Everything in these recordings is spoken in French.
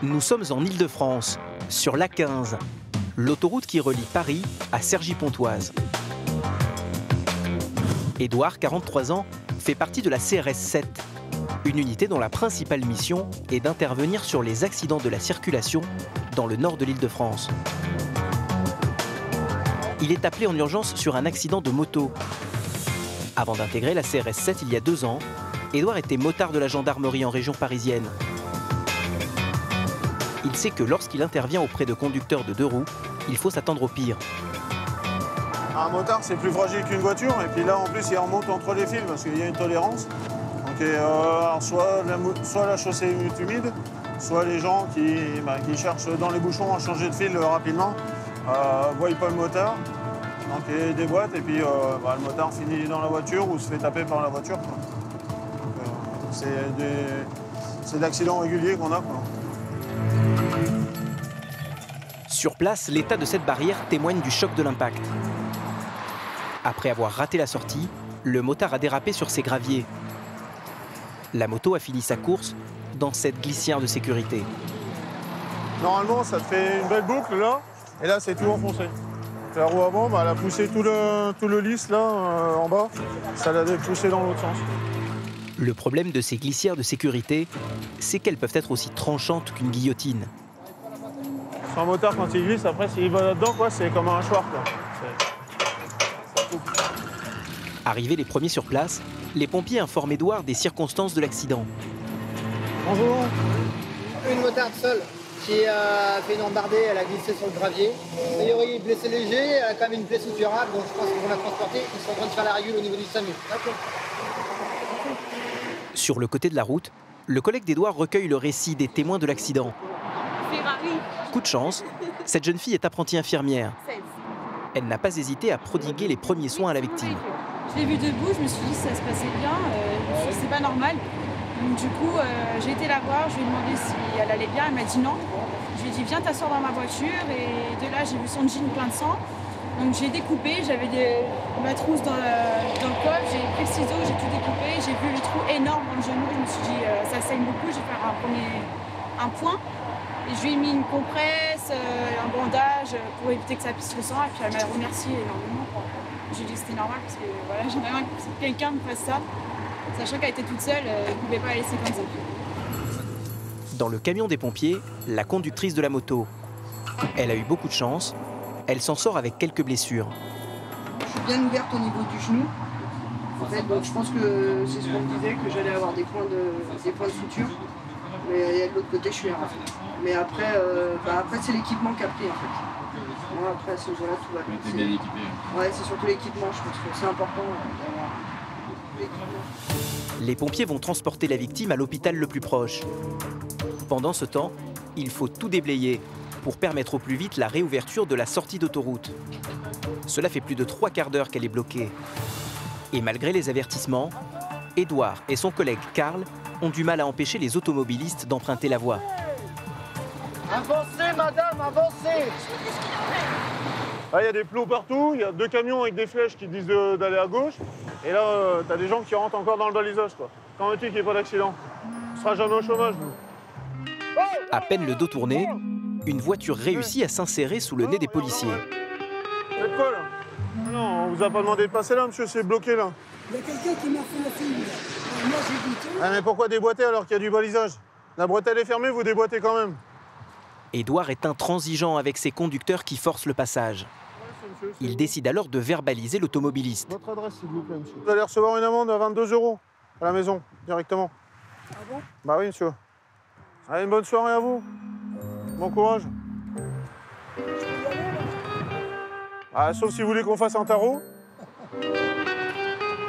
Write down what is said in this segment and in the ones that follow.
Nous sommes en Île-de-France, sur l'A15, l'autoroute qui relie Paris à Cergy-Pontoise. Édouard, 43 ans, fait partie de la CRS 7, une unité dont la principale mission est d'intervenir sur les accidents de la circulation dans le nord de l'Île-de-France. Il est appelé en urgence sur un accident de moto. Avant d'intégrer la CRS 7 il y a 2 ans, Édouard était motard de la gendarmerie en région parisienne. Il sait que lorsqu'il intervient auprès de conducteurs de 2 roues, il faut s'attendre au pire. Un motard, c'est plus fragile qu'une voiture, et puis là, en plus, il remonte entre les fils parce qu'il y a une tolérance. Donc, soit la chaussée est humide, soit les gens qui cherchent dans les bouchons à changer de fil rapidement, voient pas le motard, donc il déboîte, et puis le motard finit dans la voiture ou se fait taper par la voiture. C'est d'accidents réguliers qu'on a, quoi. Sur place, l'état de cette barrière témoigne du choc de l'impact. Après avoir raté la sortie, le motard a dérapé sur ses graviers. La moto a fini sa course dans cette glissière de sécurité. Normalement, ça te fait une belle boucle là, et là c'est tout enfoncé. La roue avant, elle a poussé tout le lisse là en bas, ça l'a poussé dans l'autre sens. Le problème de ces glissières de sécurité, c'est qu'elles peuvent être aussi tranchantes qu'une guillotine. Sur un motard, quand il glisse, après s'il va là-dedans, c'est comme un hachoir, quoi. Arrivés les premiers sur place, les pompiers informent Édouard des circonstances de l'accident. Bonjour. Une motarde seule qui a fait une embardée, elle a glissé sur le gravier. A priori, blessé léger, elle a quand même une plaie suturable, donc je pense qu'ils vont la transporter. Ils sont en train de faire la régule au niveau du SAMU. Sur le côté de la route, le collègue d'Édouard recueille le récit des témoins de l'accident. Ferrari. Coup de chance, cette jeune fille est apprentie infirmière. Elle n'a pas hésité à prodiguer les premiers soins à la victime. Je l'ai vue debout, je me suis dit que ça se passait bien, c'est pas normal. Donc du coup, j'ai été la voir, je lui ai demandé si elle allait bien, elle m'a dit non. Je lui ai dit viens t'asseoir dans ma voiture et de là j'ai vu son jean plein de sang. Donc j'ai découpé, j'avais ma trousse dans le col, j'ai pris le ciseau, j'ai tout découpé, j'ai vu le trou énorme dans le genou, je me suis dit ça saigne beaucoup, je vais faire un point. Et je lui ai mis une compresse, un bandage pour éviter que ça pisse le sang et puis elle m'a remercié énormément. J'ai dit que c'était normal parce que voilà, j'aimerais bien que quelqu'un me fasse ça, sachant qu'elle était toute seule, elle ne pouvait pas la laisser comme ça. Dans le camion des pompiers, la conductrice de la moto. Elle a eu beaucoup de chance, elle s'en sort avec quelques blessures. Je suis bien ouverte au niveau du genou. En fait, donc je pense que c'est ce qu'on me disait, que j'allais avoir des points de suture. Mais de l'autre côté, je suis là. Mais après, c'est l'équipement qui a pris en fait. Moi, après, à ce niveau-là, tout va bien. Tu es bien équipé. Ouais, c'est surtout l'équipement, je pense que c'est important d'avoir l'équipement. Les pompiers vont transporter la victime à l'hôpital le plus proche. Pendant ce temps, il faut tout déblayer pour permettre au plus vite la réouverture de la sortie d'autoroute. Cela fait plus de 3 quarts d'heure qu'elle est bloquée. Et malgré les avertissements, Édouard et son collègue Karl ont du mal à empêcher les automobilistes d'emprunter la voie. Avancez madame, avancez! Là, il y a des plots partout, il y a 2 camions avec des flèches qui disent d'aller à gauche. Et là, t'as des gens qui rentrent encore dans le balisage, quoi. Quand veux-tu qu'il n'y ait pas d'accident? On sera jamais au chômage, nous. À peine le dos tourné, une voiture réussit à s'insérer sous le nez des policiers. Faites quoi, là? Non, on vous a pas demandé de passer là, monsieur, c'est bloqué, là. Il y a quelqu'un qui m'a fait la fille. Moi, j'ai goûté. Ah, mais pourquoi déboîter alors qu'il y a du balisage? La bretelle est fermée, vous déboîtez quand même. Édouard est intransigeant avec ses conducteurs qui forcent le passage. Il décide alors de verbaliser l'automobiliste. Votre adresse, s'il vous plaît, monsieur. Vous allez recevoir une amende à 22 € à la maison, directement. Ah bon? Bah oui, monsieur. Allez, une bonne soirée à vous. Bon courage. Ah, sauf si vous voulez qu'on fasse un tarot.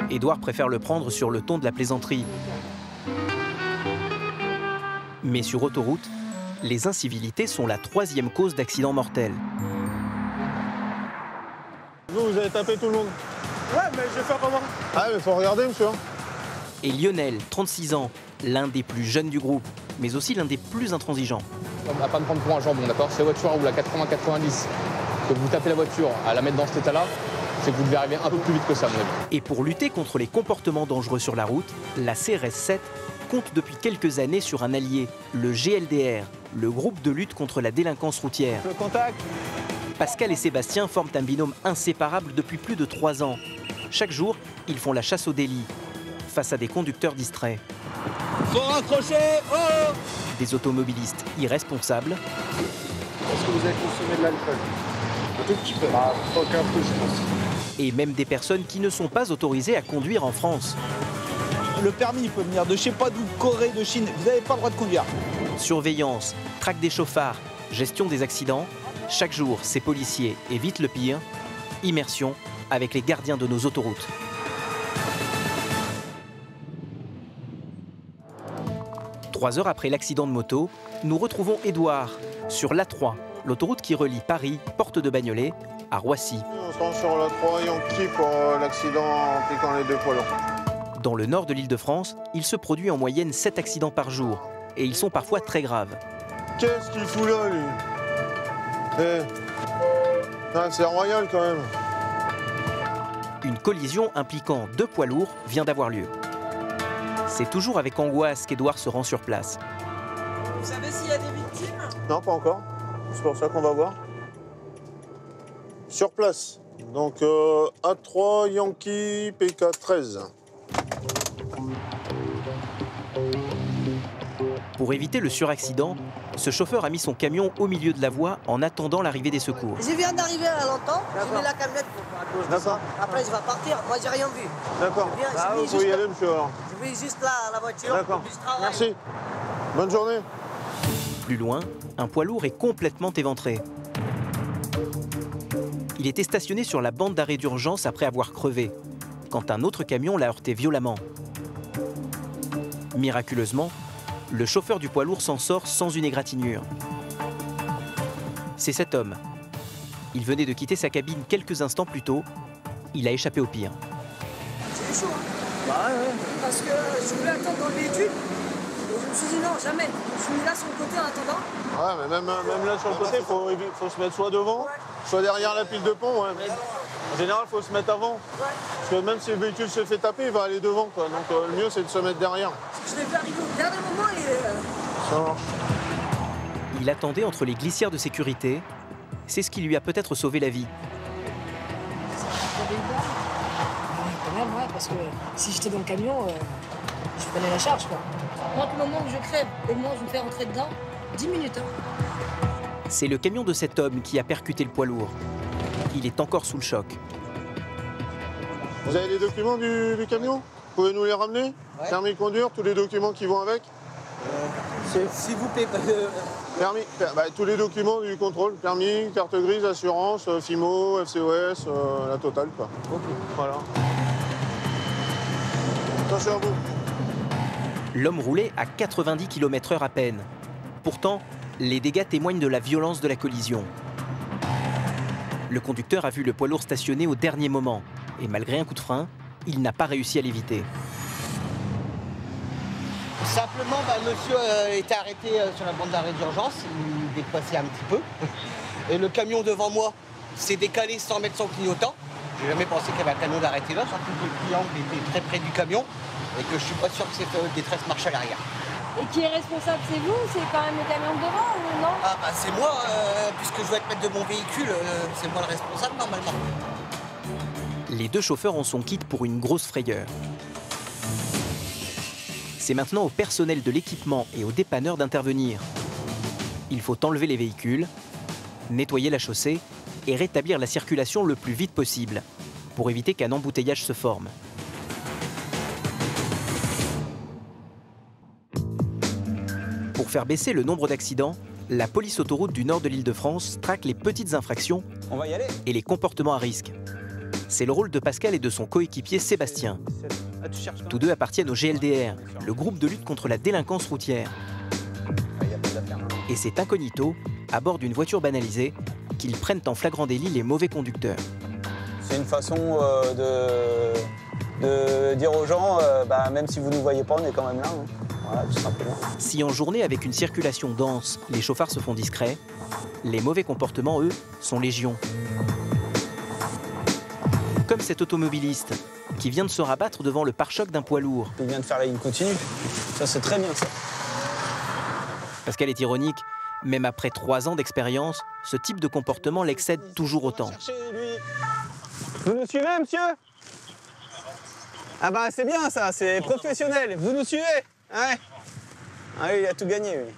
Édouard préfère le prendre sur le ton de la plaisanterie. Mais sur autoroute, les incivilités sont la 3e cause d'accident mortel. Vous avez tapé tout le monde. Ouais, mais je vais faire comment? Ah, mais faut regarder, monsieur. Et Lionel, 36 ans, l'un des plus jeunes du groupe, mais aussi l'un des plus intransigeants. On va pas me prendre pour un jambon, d'accord? Si la voiture roule à 80-90, que vous tapez la voiture à la mettre dans cet état-là, c'est que vous devez arriver un peu plus vite que ça, à mon avis. Et pour lutter contre les comportements dangereux sur la route, la CRS 7 compte depuis quelques années sur un allié, le GLDR, le groupe de lutte contre la délinquance routière. Le contact. Pascal et Sébastien forment un binôme inséparable depuis plus de 3 ans. Chaque jour, ils font la chasse au délit, face à des conducteurs distraits. Faut raccrocher. Oh, des automobilistes irresponsables. Est-ce que vous avez consommé de l'alcool? Un tout petit peu. Pas qu'un peu, je pense. Et même des personnes qui ne sont pas autorisées à conduire en France. le permis il peut venir de je sais pas d'où, Corée, de Chine. Vous n'avez pas le droit de conduire. Surveillance, traque des chauffards, gestion des accidents. Chaque jour, ces policiers évitent le pire. Immersion avec les gardiens de nos autoroutes. Trois heures après l'accident de moto, nous retrouvons Édouard sur l'A3, l'autoroute qui relie Paris, porte de Bagnolet, à Roissy. On se rend sur l'A3 Yankee pour l'accident impliquant les deux poids lourds. Dans le nord de l'Île-de-France, il se produit en moyenne 7 accidents par jour. Et ils sont parfois très graves. Qu'est-ce qu'il fout là, lui? C'est royal quand même. Une collision impliquant 2 poids lourds vient d'avoir lieu. C'est toujours avec angoisse qu'Édouard se rend sur place. Vous savez s'il y a des victimes? Non, pas encore. C'est pour ça qu'on va voir. Sur place. Donc A3 Yankee PK13. Pour éviter le suraccident, ce chauffeur a mis son camion au milieu de la voie en attendant l'arrivée des secours. Je viens d'arriver à longtemps, j'ai mis la camionnette à cause de ça. Après, je vais partir. Moi, j'ai rien vu. D'accord. Vous pouvez y aller, monsieur, alors. Je vais juste là, à la voiture. D'accord. Merci. Bonne journée. Plus loin, un poids lourd est complètement éventré. Il était stationné sur la bande d'arrêt d'urgence après avoir crevé, quand un autre camion l'a heurté violemment. Miraculeusement, le chauffeur du poids lourd s'en sort sans une égratignure. C'est cet homme. Il venait de quitter sa cabine quelques instants plus tôt. Il a échappé au pire. C'est chaud. Bah ouais. Parce que je voulais attendre dans le véhicule. Et je me suis dit non, jamais. Je suis mis là sur le côté en attendant. Ouais, mais même là sur le côté, faut se mettre soit devant, soit derrière la pile de pont. Ouais. En général, il faut se mettre avant. Parce que même si le véhicule se fait taper, il va aller devant. Quoi. Donc le mieux, c'est de se mettre derrière. Je l'ai fait arriver au dernier moment et... Ça marche. Il attendait entre les glissières de sécurité. C'est ce qui lui a peut-être sauvé la vie. Quand même, ouais, parce que si j'étais dans le camion, je prenais la charge, quoi. Moi, le moment où je crève et le moment où je me fais rentrer dedans, 10 minutes. Hein. C'est le camion de cet homme qui a percuté le poids lourd. Il est encore sous le choc. Vous avez les documents du camion? Vous pouvez nous les ramener? Ouais. Permis de conduire, tous les documents qui vont avec? S'il vous plaît, Permis, tous les documents du contrôle, permis, carte grise, assurance, FIMO, FCOS, la totale, quoi. Ok. Voilà. Attention à vous. L'homme roulait à 90 km/h à peine. Pourtant, les dégâts témoignent de la violence de la collision. Le conducteur a vu le poids lourd stationner au dernier moment. Et malgré un coup de frein, il n'a pas réussi à l'éviter. Simplement, le monsieur était arrêté sur la bande d'arrêt d'urgence, il dépassait un petit peu. Et le camion devant moi s'est décalé sans mettre son clignotant. J'ai jamais pensé qu'il y avait un camion d'arrêté là, surtout que le client était très près du camion et que je suis pas sûr que cette détresse marche à l'arrière. Et qui est responsable, c'est vous? C'est quand même le camion de devant ou non? Ah bah c'est moi, puisque je dois être maître de mon véhicule, c'est moi le responsable normalement. Les deux chauffeurs en sont quittes pour une grosse frayeur. C'est maintenant au personnel de l'équipement et aux dépanneurs d'intervenir. Il faut enlever les véhicules, nettoyer la chaussée et rétablir la circulation le plus vite possible pour éviter qu'un embouteillage se forme. Pour faire baisser le nombre d'accidents, la police autoroute du nord de l'Île-de-France traque les petites infractions et les comportements à risque. C'est le rôle de Pascal et de son coéquipier Sébastien. Tous deux appartiennent au GLDR, le groupe de lutte contre la délinquance routière. Et c'est incognito, à bord d'une voiture banalisée, qu'ils prennent en flagrant délit les mauvais conducteurs. C'est une façon de dire aux gens, même si vous ne nous voyez pas, on est quand même là. Hein. Voilà, tout simplement. Si en journée, avec une circulation dense, les chauffards se font discrets, les mauvais comportements, eux, sont légion. Comme cet automobiliste, qui vient de se rabattre devant le pare-choc d'un poids lourd. Il vient de faire la ligne continue. Ça, c'est très bien, ça. Pascal est ironique. Même après 3 ans d'expérience, ce type de comportement l'excède toujours autant. Vous nous suivez, monsieur? Ah bah c'est bien ça, c'est professionnel. Vous nous suivez? Ouais. Ah oui, il a tout gagné, oui.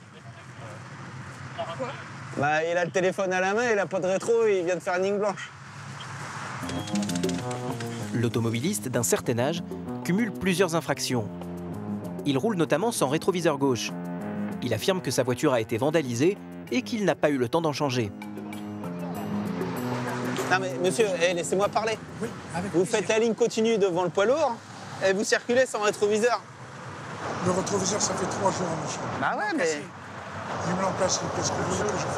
Pourquoi? Bah il a le téléphone à la main, il a pas de rétro, il vient de faire une ligne blanche. L'automobiliste d'un certain âge cumule plusieurs infractions. Il roule notamment sans rétroviseur gauche. Il affirme que sa voiture a été vandalisée et qu'il n'a pas eu le temps d'en changer. Non mais monsieur, laissez-moi parler. Oui, avec vous plaisir. faites la ligne continue devant le poids lourd et vous circulez sans rétroviseur. Le rétroviseur, ça fait 3 jours, monsieur. Bah ouais, mais... Il me l'a placé, qu'est-ce que vous voulez que je fasse?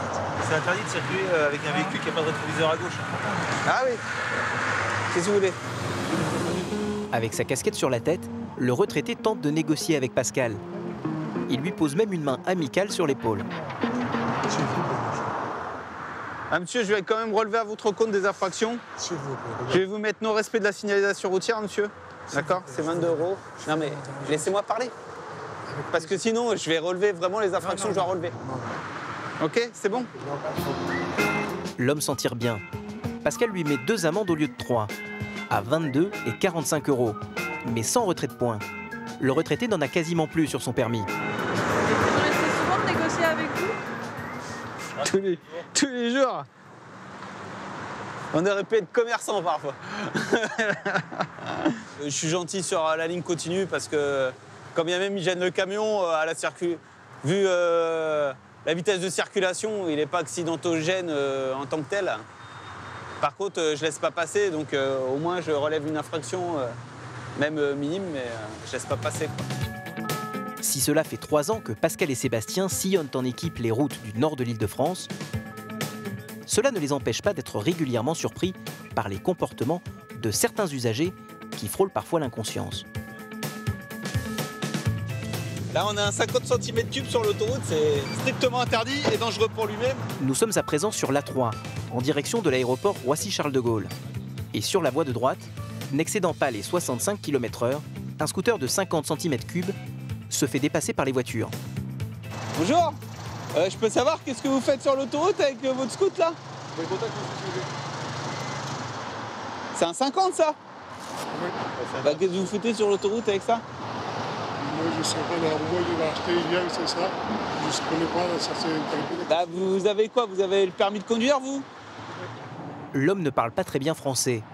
C'est interdit de circuler avec un véhicule qui n'a pas de rétroviseur à gauche. Ah oui. Qu'est-ce que vous voulez? Avec sa casquette sur la tête, le retraité tente de négocier avec Pascal. Il lui pose même une main amicale sur l'épaule. S'il vous plaît, monsieur. Ah monsieur, je vais quand même relever à votre compte des infractions. S'il vous plaît. Je vais vous mettre non-respect de la signalisation routière, monsieur. D'accord? C'est 22 €. Non mais, laissez-moi parler. Parce que sinon, je vais relever vraiment les infractions que je dois relever. Ok? C'est bon? L'homme s'en tire bien. Pascal lui met 2 amendes au lieu de 3, à 22 et 45 €, mais sans retrait de points. Le retraité n'en a quasiment plus sur son permis. Vous restez souvent de négocier avec vous? Tous les jours. On aurait pu être commerçant parfois. Je suis gentil sur la ligne continue parce que quand bien même il gêne le camion, vu la vitesse de circulation, il n'est pas accidentogène en tant que tel. Par contre, je laisse pas passer, donc au moins je relève une infraction, même minime, mais je laisse pas passer, quoi. Si cela fait 3 ans que Pascal et Sébastien sillonnent en équipe les routes du nord de l'Île-de-France, cela ne les empêche pas d'être régulièrement surpris par les comportements de certains usagers qui frôlent parfois l'inconscience. Là, on a un 50 cm3 sur l'autoroute, c'est strictement interdit et dangereux pour lui-même. Nous sommes à présent sur l'A3, en direction de l'aéroport Roissy-Charles de Gaulle. Et sur la voie de droite, n'excédant pas les 65 km/h, un scooter de 50 cm3 se fait dépasser par les voitures. Bonjour, je peux savoir qu'est-ce que vous faites sur l'autoroute avec votre scoot là? C'est un 50 ça? Oui. Bah, qu'est-ce que vous foutez sur l'autoroute avec ça? Moi, je sais pas, la voie, il a acheté hier, c'est ça. Je ne connais pas, ça c'est interdit. Bah, vous avez quoi? Vous avez le permis de conduire, vous? L'homme ne parle pas très bien français.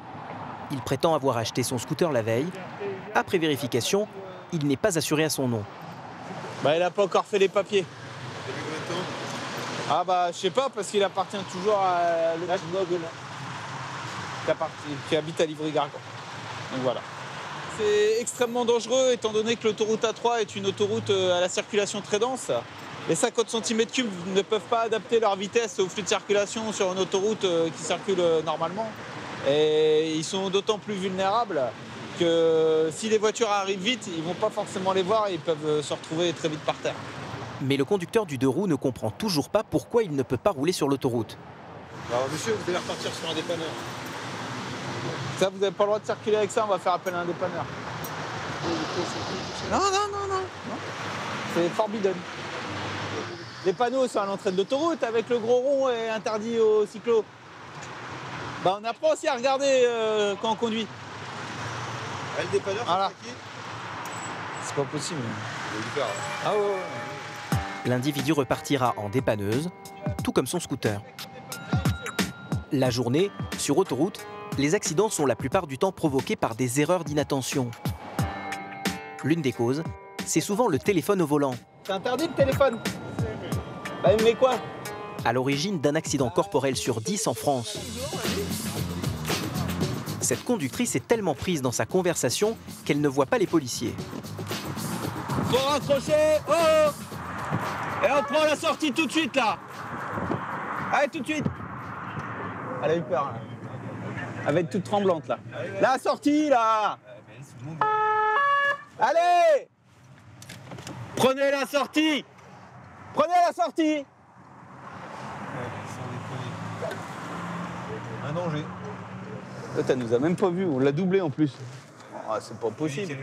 Il prétend avoir acheté son scooter la veille. Après vérification, il n'est pas assuré à son nom. Bah, il n'a pas encore fait les papiers. Ah bah, je sais pas, parce qu'il appartient toujours à le qui habite à Livry-Gargan. Donc voilà. C'est extrêmement dangereux étant donné que l'autoroute A3 est une autoroute à la circulation très dense. Les 50 cm3 ne peuvent pas adapter leur vitesse au flux de circulation sur une autoroute qui circule normalement. Et ils sont d'autant plus vulnérables que si les voitures arrivent vite, ils ne vont pas forcément les voir et ils peuvent se retrouver très vite par terre. Mais le conducteur du 2 roues ne comprend toujours pas pourquoi il ne peut pas rouler sur l'autoroute. Alors monsieur, vous devez repartir sur un dépanneur. Ça, vous n'avez pas le droit de circuler avec ça, on va faire appel à un dépanneur. Non. C'est forbidden. Les panneaux sont à l'entrée de l'autoroute avec le gros rond et interdit aux cyclos. Bah, on apprend aussi à regarder quand on conduit. Ah, le dépanneur, voilà. c'est qui? C'est pas possible. Ah ouais. L'individu repartira en dépanneuse, tout comme son scooter. La journée, sur autoroute, les accidents sont la plupart du temps provoqués par des erreurs d'inattention. L'une des causes, c'est souvent le téléphone au volant. C'est interdit le téléphone. Bah, il met quoi? À l'origine d'un accident corporel sur 10 en France. Cette conductrice est tellement prise dans sa conversation qu'elle ne voit pas les policiers. Faut raccrocher. Oh! Et on prend la sortie tout de suite là. Allez, tout de suite. Elle a eu peur. Là. Elle va être toute tremblante là. La sortie là. Allez! Prenez la sortie. Prenez la sortie. Un danger. Elle nous a même pas vu, on l'a doublé en plus. Ah, c'est pas possible.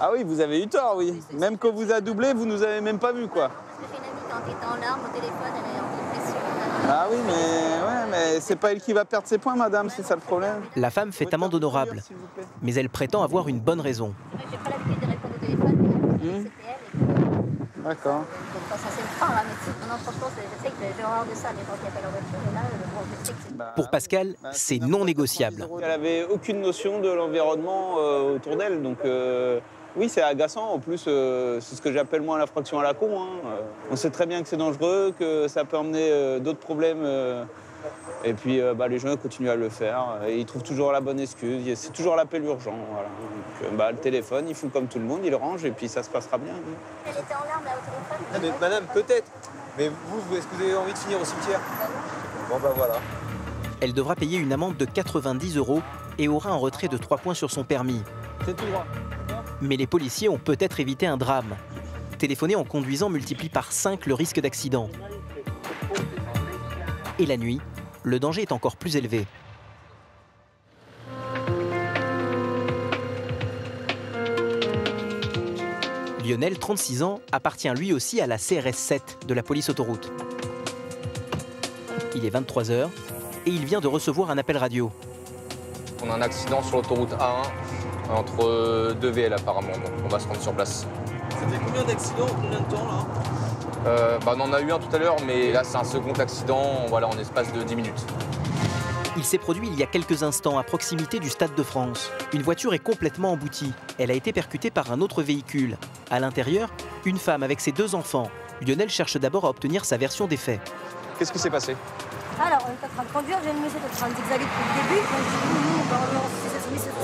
Ah oui, vous avez eu tort, oui. Même quand vous a doublé, vous nous avez même pas vu, quoi. J'ai une amie quand était en larmes au téléphone, elle est en dépression. Ah oui, mais c'est pas elle qui va perdre ses points, madame, c'est ça le problème. La femme fait amende honorable, mais elle prétend avoir une bonne raison. J'ai pas l'habitude de répondre au téléphone, mais c'était elle. D'accord. Donc ça c'est le frein là, mais non, franchement, je sais que j'ai horreur de ça, mais quand il n'y a pas leur voiture, et là, je sais que c'est... Pour Pascal, c'est non négociable. Elle avait aucune notion de l'environnement autour d'elle, donc oui, c'est agaçant. En plus, c'est ce que j'appelle moi l'infraction à la con. Hein. On sait très bien que c'est dangereux, que ça peut emmener d'autres problèmes. Et puis les gens continuent à le faire. Et ils trouvent toujours la bonne excuse. C'est toujours l'appel urgent. Voilà. Donc, le téléphone, ils font comme tout le monde, ils le rangent et puis ça se passera bien. Elle était en larmes là au téléphone. Non mais madame, peut-être. Mais vous, est-ce que vous avez envie de finir au cimetière? Bon voilà. Elle devra payer une amende de 90 € et aura un retrait de 3 points sur son permis. C'est tout droit. Mais les policiers ont peut-être évité un drame. Téléphoner en conduisant multiplie par 5 le risque d'accident. Et la nuit, le danger est encore plus élevé. Lionel, 36 ans, appartient lui aussi à la CRS 7 de la police autoroute. Il est 23 h et il vient de recevoir un appel radio. On a un accident sur l'autoroute A1 entre deux VL apparemment, donc on va se rendre sur place. C'était combien d'accidents en combien de temps là? On en a eu un tout à l'heure, mais là c'est un second accident, voilà, en espace de 10 minutes. Il s'est produit il y a quelques instants à proximité du Stade de France. Une voiture est complètement emboutie. Elle a été percutée par un autre véhicule. À l'intérieur, une femme avec ses 2 enfants. Lionel cherche d'abord à obtenir sa version des faits. Qu'est-ce qui s'est passé? Alors, on est en train de conduire, j'ai une monsieur qui est en train de zigzaguer depuis le début.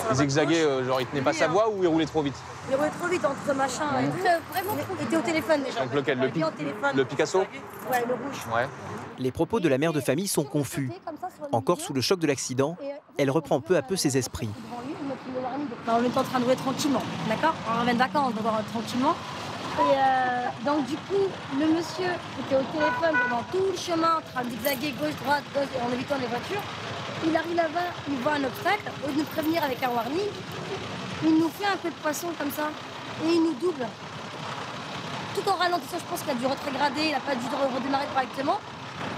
Il zigzaguait, genre il tenait pas sa voie ou il roulait trop vite? Il roulait trop vite entre machin. Il était au téléphone déjà. Donc lequel? Le Picasso? Ouais, le rouge. Ouais. Les propos de la mère de famille sont confus. Encore sous le choc de l'accident, elle reprend peu à peu ses esprits. On est en train de rouler tranquillement, d'accord? On revient de vacances, donc on va tranquillement. Et donc du coup, le monsieur était au téléphone pendant tout le chemin, en train de zigzaguer gauche-droite, en évitant les voitures. Il arrive là-bas, il voit un obstacle, au lieu de nous prévenir avec un warning, il nous fait un peu de poisson comme ça, et il nous double. Tout en ralentissant, je pense qu'il a dû rétrograder, il n'a pas dû redémarrer correctement.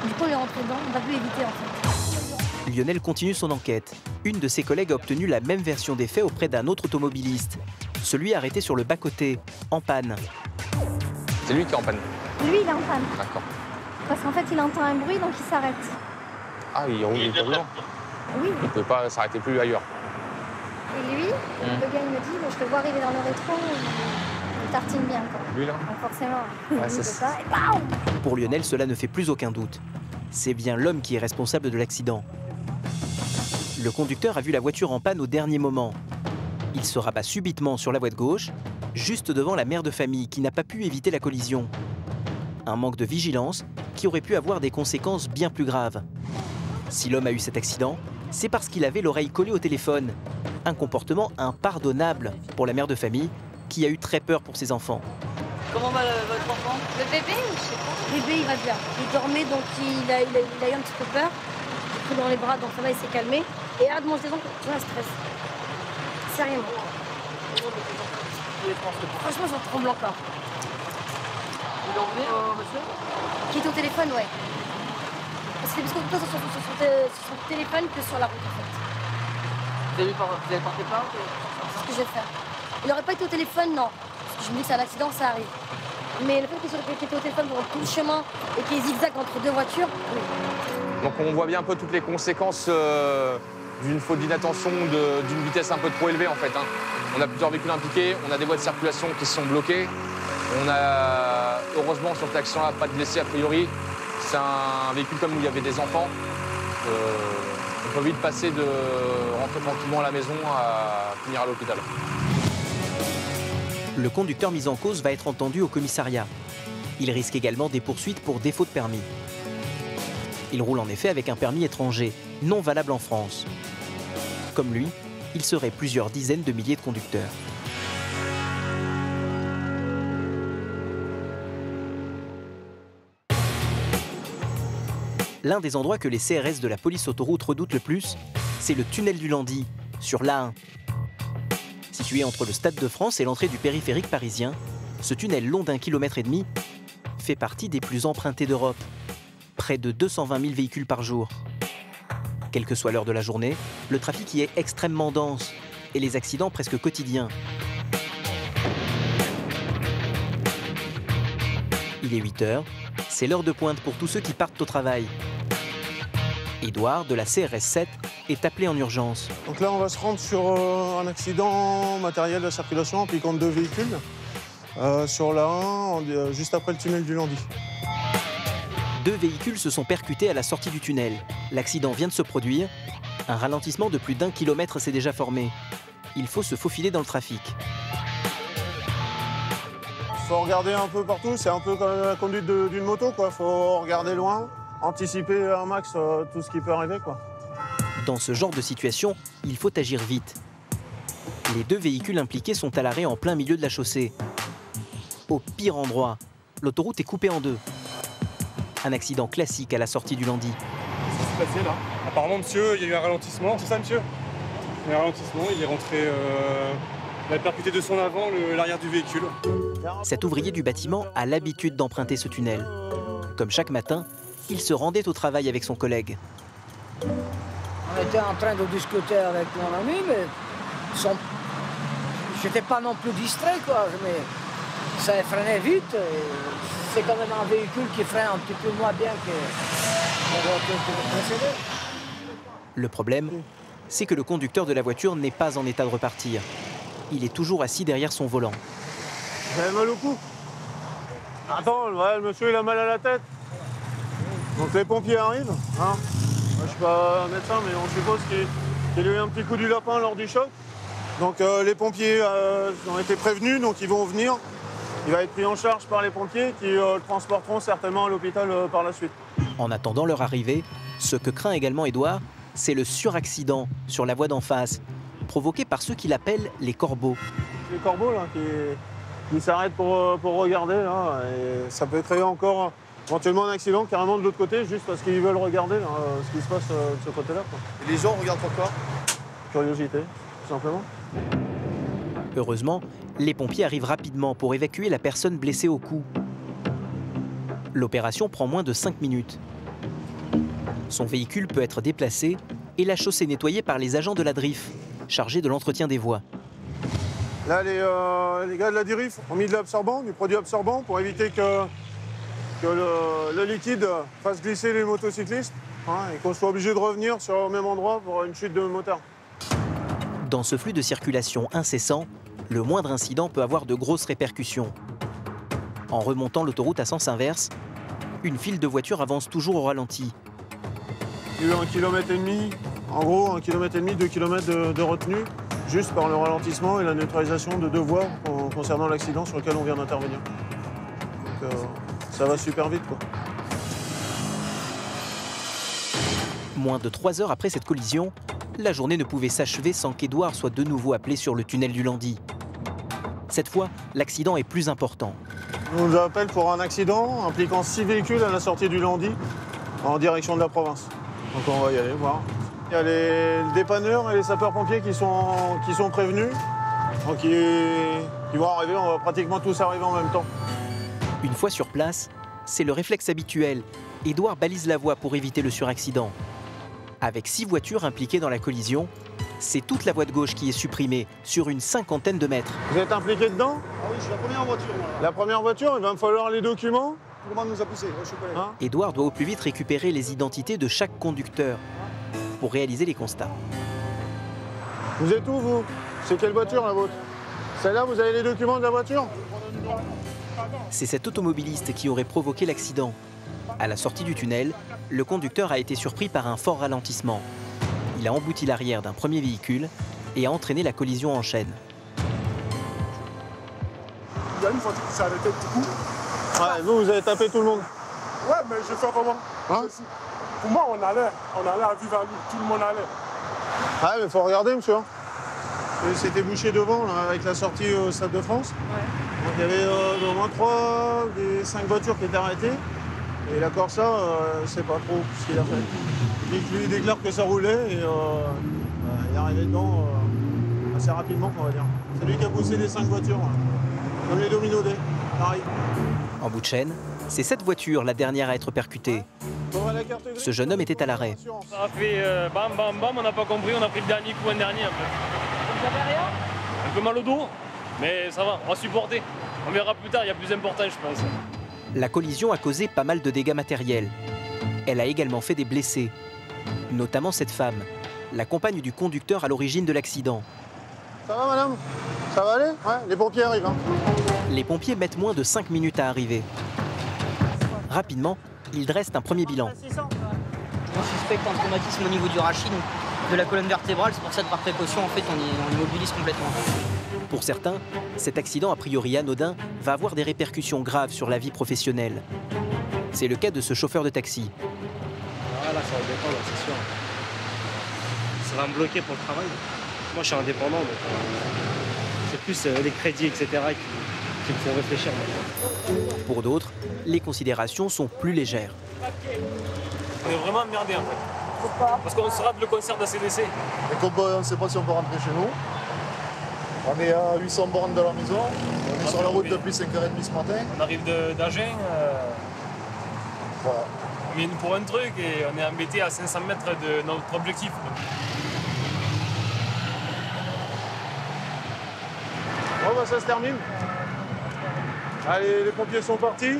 Du coup, on est rentré dedans, on va plus éviter en fait. Lionel continue son enquête. Une de ses collègues a obtenu la même version des faits auprès d'un autre automobiliste. Celui arrêté sur le bas-côté, en panne. C'est lui qui est en panne? Lui, il est en panne. D'accord. Parce qu'en fait, il entend un bruit, donc il s'arrête. Ah, il roule, il est brûlant? Oui. Il ne peut pas s'arrêter plus ailleurs. Et lui, le gars, il me dit, je te vois arriver dans le rétro, il tartine bien. Quoi. Lui, là? Donc forcément, Ouais, il c'est fait ça, et bam! Pour Lionel, cela ne fait plus aucun doute. C'est bien l'homme qui est responsable de l'accident. Le conducteur a vu la voiture en panne au dernier moment. Il se rabat subitement sur la voie de gauche, juste devant la mère de famille qui n'a pas pu éviter la collision. Un manque de vigilance qui aurait pu avoir des conséquences bien plus graves. Si l'homme a eu cet accident, c'est parce qu'il avait l'oreille collée au téléphone. Un comportement impardonnable pour la mère de famille qui a eu très peur pour ses enfants. Comment va votre enfant? Le bébé, je sais pas. Le bébé, il va bien. Il dormait, donc il a eu un petit peu peur. J'ai pris dans les bras, donc ça va, il s'est calmé. Et là, de manger des ongles, j'ai un stress. Sérieusement. Franchement, j'en tremble encore. Vous dormez, monsieur? Qui est au téléphone, ouais. C'est parce que plutôt sur son téléphone que sur la route, en fait. Vous avez porté plainte? C'est ce que je vais faire. Il n'aurait pas été au téléphone, non. Parce que je me dis que c'est un accident, ça arrive. Mais le fait qu'il était au téléphone pendant tout le chemin et qu'il zigzague entre 2 voitures, oui. Donc on voit bien un peu toutes les conséquences d'une faute d'inattention, d'une vitesse un peu trop élevée en fait. Hein. On a plusieurs véhicules impliqués, on a des voies de circulation qui sont bloquées. On a heureusement sur cet accident-là pas de blessés a priori. C'est un véhicule comme où il y avait des enfants. On peut vite passer de rentrer tranquillement à la maison à finir à l'hôpital. Le conducteur mis en cause va être entendu au commissariat. Il risque également des poursuites pour défaut de permis. Il roule en effet avec un permis étranger, non valable en France. Comme lui, il serait plusieurs dizaines de milliers de conducteurs. L'un des endroits que les CRS de la police autoroute redoutent le plus, c'est le tunnel du Landy, sur l'A1. Situé entre le Stade de France et l'entrée du périphérique parisien, ce tunnel long d'1,5 km fait partie des plus empruntés d'Europe. Près de 220 000 véhicules par jour. Quelle que soit l'heure de la journée, le trafic y est extrêmement dense et les accidents presque quotidiens. Il est 8 h, c'est l'heure de pointe pour tous ceux qui partent au travail. Édouard, de la CRS 7, est appelé en urgence. Donc là, on va se rendre sur un accident matériel de circulation impliquant 2 véhicules sur la 1, juste après le tunnel du Landy. 2 véhicules se sont percutés à la sortie du tunnel. L'accident vient de se produire. Un ralentissement de plus d'1 kilomètre s'est déjà formé. Il faut se faufiler dans le trafic. Il faut regarder un peu partout, c'est un peu comme la conduite d'une moto, quoi. Faut regarder loin, anticiper un max tout ce qui peut arriver, quoi. Dans ce genre de situation, il faut agir vite. Les 2 véhicules impliqués sont à l'arrêt en plein milieu de la chaussée. Au pire endroit, l'autoroute est coupée en 2. Un accident classique à la sortie du Landy. Qu'est-ce qui s'est passé là? Apparemment, monsieur, il y a eu un ralentissement, c'est ça, monsieur? Il y a eu un ralentissement, il est rentré, il a percuté de son avant l'arrière du véhicule. Cet ouvrier du bâtiment a l'habitude d'emprunter ce tunnel. Comme chaque matin, il se rendait au travail avec son collègue. On était en train de discuter avec mon ami, mais j'étais pas non plus distrait, quoi. Mais ça freinait vite. C'est quand même un véhicule qui freine un petit peu moins bien que la voiture précédente. Le problème, c'est que le conducteur de la voiture n'est pas en état de repartir. Il est toujours assis derrière son volant. Vous avez mal au cou? Attends, ouais, le monsieur il a mal à la tête. Donc les pompiers arrivent. Hein. Moi, je suis pas médecin, mais on suppose qu'il y a eu un petit coup du lapin lors du choc. Donc les pompiers ont été prévenus, donc ils vont venir. Il va être pris en charge par les pompiers qui le transporteront certainement à l'hôpital par la suite. En attendant leur arrivée, ce que craint également Édouard, c'est le suraccident sur la voie d'en face, provoqué par ceux qu'il appelle les corbeaux. Les corbeaux là, qui s'arrêtent pour regarder, là, et ça peut créer encore éventuellement un accident carrément de l'autre côté, juste parce qu'ils veulent regarder là, ce qui se passe de ce côté-là. Et les gens regardent pourquoi? Curiosité, tout simplement. Heureusement, les pompiers arrivent rapidement pour évacuer la personne blessée au cou. L'opération prend moins de 5 minutes. Son véhicule peut être déplacé et la chaussée nettoyée par les agents de la DRIF, chargés de l'entretien des voies. Là, les gars de la DRIF ont mis de l'absorbant, du produit absorbant, pour éviter que le liquide fasse glisser les motocyclistes, hein, et qu'on soit obligé de revenir sur le même endroit pour une chute de moteur. Dans ce flux de circulation incessant, le moindre incident peut avoir de grosses répercussions. En remontant l'autoroute à sens inverse, une file de voitures avance toujours au ralenti. Il y a eu 1,5 km, en gros 1,5 km, 2 km de retenue, juste par le ralentissement et la neutralisation de 2 voies concernant l'accident sur lequel on vient d'intervenir. Donc ça va super vite, quoi. Moins de 3 heures après cette collision, la journée ne pouvait s'achever sans qu'Édouard soit de nouveau appelé sur le tunnel du Landy. Cette fois, l'accident est plus important. On nous appelle pour un accident impliquant 6 véhicules à la sortie du Landy en direction de la province. Donc on va y aller voir. Il y a les dépanneurs et les sapeurs-pompiers qui sont prévenus. Donc ils vont arriver, on va pratiquement tous arriver en même temps. Une fois sur place, c'est le réflexe habituel. Édouard balise la voie pour éviter le suraccident. Avec 6 voitures impliquées dans la collision, c'est toute la voie de gauche qui est supprimée sur une 50aine de mètres. Vous êtes impliqué dedans? Ah oui, je suis la première voiture. Moi. La première voiture, il va me falloir les documents. Tout le monde nous a poussés, je suis collègue. Hein? Édouard doit au plus vite récupérer les identités de chaque conducteur pour réaliser les constats. Vous êtes où, vous? C'est quelle voiture, la vôtre? Celle-là, vous avez les documents de la voiture? C'est cet automobiliste qui aurait provoqué l'accident. À la sortie du tunnel, le conducteur a été surpris par un fort ralentissement. Il a embouti l'arrière d'un premier véhicule et a entraîné la collision en chaîne. Il y a une voiture qui s'est arrêtée du coup. Ouais, vous avez tapé tout le monde. Ouais, mais je fais comment? Hein? Pour moi, on allait à vive allure, tout le monde allait. Ah, mais faut regarder, monsieur. C'était bouché devant, là, avec la sortie au Stade de France. Ouais. Donc il y avait au moins 3 des 5 voitures qui étaient arrêtées. Et la Corsa, c'est pas trop ce qu'il a fait. Il déclare que ça roulait et il n'y est arrivé dedans assez rapidement, on va dire. C'est lui qui a poussé les 5 voitures, comme les dominos D, pareil. En bout de chaîne, c'est cette voiture la dernière à être percutée. Ce jeune homme était à l'arrêt. Ça a fait bam bam bam, on n'a pas compris, on a pris le dernier coup un dernier en fait. Vous avez rien? Un peu mal au dos, mais ça va, on va supporter. On verra plus tard, il y a plus important je pense. La collision a causé pas mal de dégâts matériels. Elle a également fait des blessés, notamment cette femme, la compagne du conducteur à l'origine de l'accident. Ça va madame? Ça va aller? Ouais, les pompiers arrivent. Hein. Les pompiers mettent moins de 5 minutes à arriver. Rapidement, ils dressent un premier bilan. On suspecte un traumatisme au niveau du rachis, de la colonne vertébrale. C'est pour ça que par précaution, en fait, on immobilise complètement. Pour certains, cet accident a priori anodin va avoir des répercussions graves sur la vie professionnelle. C'est le cas de ce chauffeur de taxi. Ah là, ça va dépendre, c'est sûr. Ça va me bloquer pour le travail. Moi, je suis indépendant, donc c'est plus les crédits, etc. qui me font réfléchir. Pour d'autres, les considérations sont plus légères. On est vraiment emmerdés en fait. Pourquoi? Parce qu'on se rate le concert d'ACDC. Et comme on ne sait pas si on peut rentrer chez nous, on est à 800 bornes de la maison, on est sur la route depuis 5h30 ce matin. On arrive d'Agen, voilà. On vient pour un truc et on est embêté à 500 mètres de notre objectif. Bon bah ça se termine. Allez, les pompiers sont partis.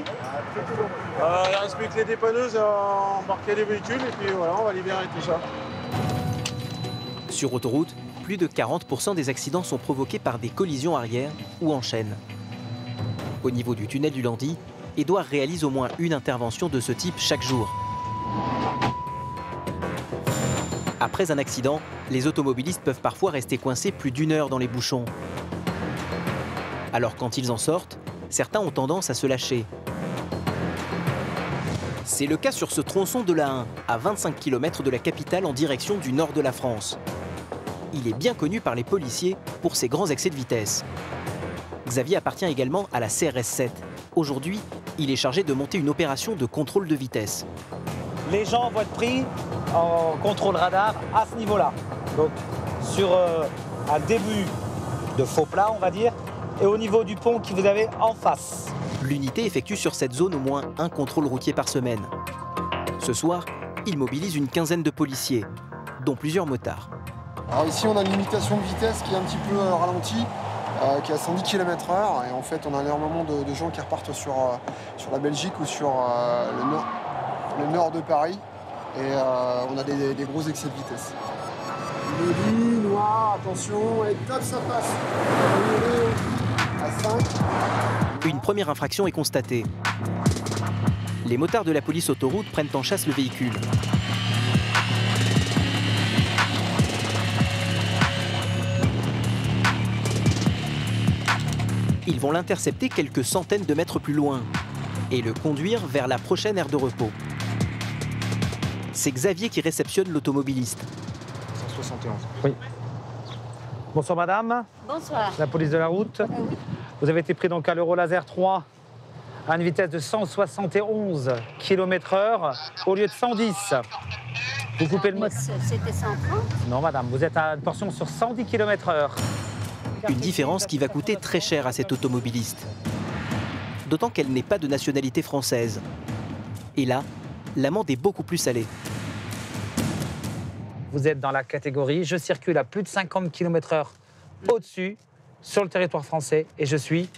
Il reste plus que les dépanneuses à embarquer les véhicules et puis voilà, on va libérer tout ça. Sur autoroute, plus de 40% des accidents sont provoqués par des collisions arrière ou en chaîne. Au niveau du tunnel du Landy, Édouard réalise au moins une intervention de ce type chaque jour. Après un accident, les automobilistes peuvent parfois rester coincés plus d'1 heure dans les bouchons. Alors quand ils en sortent, certains ont tendance à se lâcher. C'est le cas sur ce tronçon de l'A1, à 25 km de la capitale en direction du nord de la France. Il est bien connu par les policiers pour ses grands excès de vitesse. Xavier appartient également à la CRS 7. Aujourd'hui, il est chargé de monter une opération de contrôle de vitesse. Les gens vont être pris en contrôle radar à ce niveau-là. Donc sur un début de faux plat, on va dire, et au niveau du pont que vous avez en face. L'unité effectue sur cette zone au moins un contrôle routier par semaine. Ce soir, il mobilise une quinzaine de policiers, dont plusieurs motards. Alors ici, on a une limitation de vitesse qui est un petit peu ralentie, qui est à 110 km/h. Et en fait, on a énormément de gens qui repartent sur la Belgique ou sur le nord de Paris. Et on a des gros excès de vitesse. Midi, noir, attention, et top, ça passe. À 5. Une première infraction est constatée. Les motards de la police autoroute prennent en chasse le véhicule. Ils vont l'intercepter quelques centaines de mètres plus loin et le conduire vers la prochaine aire de repos. C'est Xavier qui réceptionne l'automobiliste. 171. Oui. Bonsoir madame. Bonsoir. La police de la route. Oui. Vous avez été pris donc à l'Eurolaser 3 à une vitesse de 171 km/h au lieu de 110. Vous coupez le moteur. C'était 130. Non madame, vous êtes à une portion sur 110 km/h. Une différence qui va coûter très cher à cette automobiliste. D'autant qu'elle n'est pas de nationalité française. Et là, l'amende est beaucoup plus salée. Vous êtes dans la catégorie « Je circule à plus de 50 km/h au-dessus sur le territoire français et je suis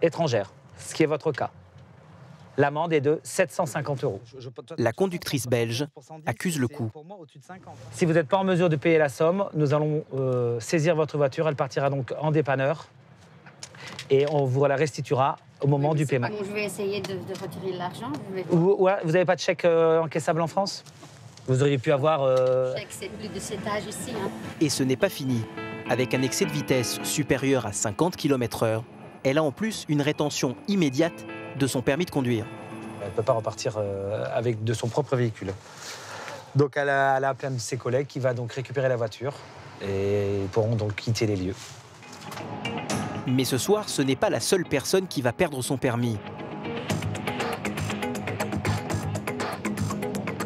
étrangère », ce qui est votre cas. L'amende est de 750 €. La conductrice belge accuse le coup. Si vous n'êtes pas en mesure de payer la somme, nous allons saisir votre voiture. Elle partira donc en dépanneur et on vous la restituera au moment du paiement. Je vais essayer de retirer l'argent. Vous n'avez pas de chèque encaissable en France? Vous auriez pu avoir... Chèque, c'est plus de cet âge ici. Hein. Et ce n'est pas fini. Avec un excès de vitesse supérieur à 50 km/h, elle a en plus une rétention immédiate de son permis de conduire. Elle ne peut pas repartir avec de son propre véhicule. Donc elle a appelé un de ses collègues qui va donc récupérer la voiture et ils pourront donc quitter les lieux. Mais ce soir, ce n'est pas la seule personne qui va perdre son permis.